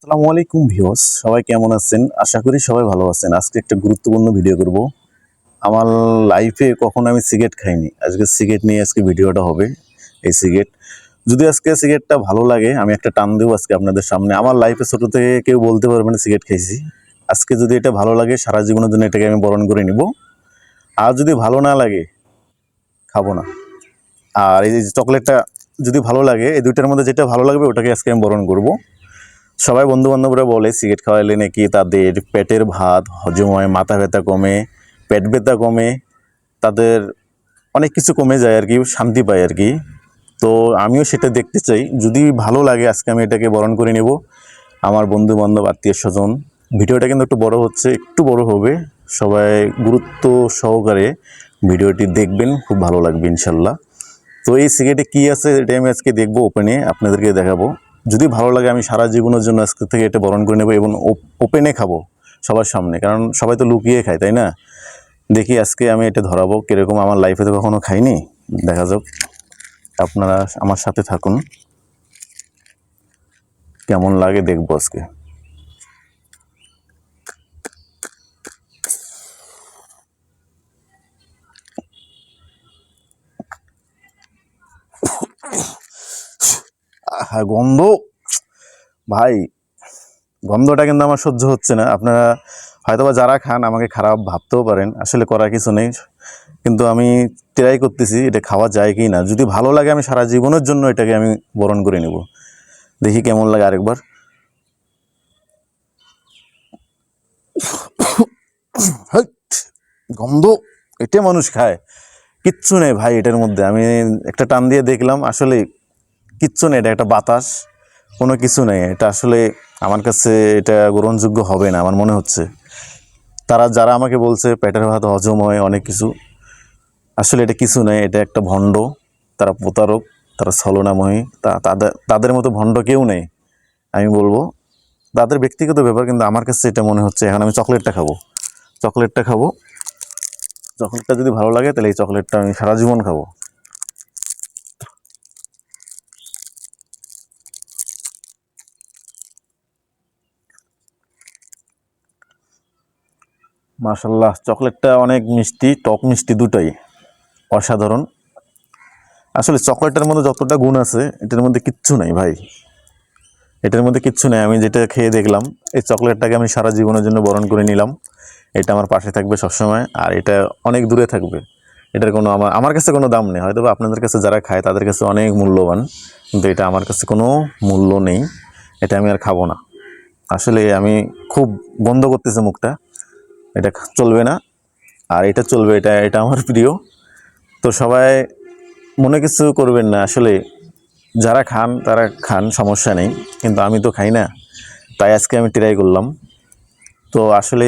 আসসালামু আলাইকুম ভিউয়ার্স, সবাই কেমন আছেন? আশা করি সবাই ভালো আছেন। আজকে একটা গুরুত্বপূর্ণ ভিডিও করব। আমার লাইফে কখনো আমি সিগারেট খাইনি। আজকে সিগারেট নিয়ে ভিডিওটা হবে। এই সিগারেট যদি আজকে সিগারেটটা ভালো লাগে আমি একটা টান দেবো আজকে আপনাদের সামনে। আমার লাইফে ছোট থেকে কেউ বলতে পারবে না সিগারেট খাইছি। আজকে যদি এটা ভালো লাগে সারা জীবনের জন্য এটাকে আমি বরণ করে নিব। আর যদি ভালো না লাগে খাবো না। আর এই যে চকলেটটা যদি ভালো লাগে, এই দুইটার মধ্যে যেটা ভালো লাগবে ওটাকে আজকে আমি বরণ করব। সবাই বন্ধু-বান্ধবরা বলে সিগারেট খাওয়াইলে নাকি তাদের পেটের ভাত হজম হয়, মাথা ব্যথা কমে, পেট ব্যথা কমে, তাদের অনেক কিছু কমে যায় আর কি, শান্তি পায় আর কি। তো আমিও সেটা দেখতে চাই। যদি ভালো লাগে আজকে আমি এটাকে বরণ করে নেব। আমার বন্ধু-বান্ধব, আত্মীয়স্বজন। ভিডিওটা কিন্তু একটু বড় হচ্ছে, একটু বড় হবে। সবাই গুরুত্ব সহকারে ভিডিওটি দেখবেন, খুব ভালো লাগবে ইনশাল্লাহ। তো এই সিগারেটে কী আছে এটা আমি আজকে দেখবো, ওপেনে আপনাদেরকে দেখাবো। যদি ভালো লাগে আমি সারা জীবনের জন্য আজকে থেকে এটা বরণ করে নেবো এবং ওপেনে খাবো সবার সামনে, কারণ সবাই তো লুকিয়ে খায়, তাই না? দেখি আজকে আমি এটা ধরাবো কীরকম, আমার লাইফে তো কখনো খাইনি। দেখা যাক, আপনারা আমার সাথে থাকুন, কেমন লাগে দেখবো আজকে। হ্যাঁ, গন্ধ ভাই, গন্ধটা কিন্তু আমার সহ্য হচ্ছে না। আপনারা হয়তোবা যারা খান আমাকে খারাপ ভাবতেও পারেন, আসলে করার কিছু নেই। কিন্তু আমি ট্রাই করতেছি এটা খাওয়া যায় কি না। যদি ভালো লাগে আমি সারা জীবনের জন্য এটাকে আমি বরণ করে নেব। দেখি কেমন লাগে আরেকবার। হাইট, গন্ধ! এটা মানুষ খায়? কিচ্ছু নেই ভাই এটার মধ্যে। আমি একটা টান দিয়ে দেখলাম, আসলে কিচ্ছু নেই। এটা একটা বাতাস, কোনো কিছু নেই। এটা আসলে আমার কাছে এটা গ্রহণযোগ্য হবে না আমার মনে হচ্ছে। যারা আমাকে বলছে পেটের ভাত হজম হয় অনেক কিছু, আসলে এটা কিছু নয়। এটা একটা ভণ্ড, তারা প্রতারক, তারা ছলনাময়ী। তাদের মতো ভণ্ড কেউ নেই আমি বলবো। তাদের ব্যক্তিগত ব্যাপার, কিন্তু আমার কাছে এটা মনে হচ্ছে। এখন আমি চকলেটটা খাবো, চকলেটটা খাবো। চকলেটটা যদি ভালো লাগে তাহলে এই চকলেটটা আমি সারা জীবন খাবো। মাশাল্লাহ, চকলেটটা অনেক মিষ্টি, টক মিষ্টি দুটোই অসাধারণ। আসলে চকলেটের মধ্যে যতটা গুণ আছে এটার মধ্যে কিচ্ছু নাই ভাই, এটার মধ্যে কিচ্ছু নেই। আমি যেটা খেয়ে দেখলাম, এই চকলেটটাকে আমি সারা জীবনের জন্য বরণ করে নিলাম। এটা আমার পাশে থাকবে সবসময়, আর এটা অনেক দূরে থাকবে। এটার কোনো আমার কাছে কোনো দাম নেই। হয়তো বা আপনাদের কাছে যারা খায় তাদের কাছে অনেক মূল্যবান, কিন্তু এটা আমার কাছে কোনো মূল্য নেই। এটা আমি আর খাবো না। আসলে আমি খুব বন্ধ করতেছে মুখটা, এটা চলবে না। আর এটা চলবে, এটা এটা আমার প্রিয়। তো সবাই মনে কিছু করবেন না। আসলে যারা খান তারা খান, সমস্যা নেই, কিন্তু আমি তো খাই না, তাই আজকে আমি ট্রাই করলাম। তো আসলে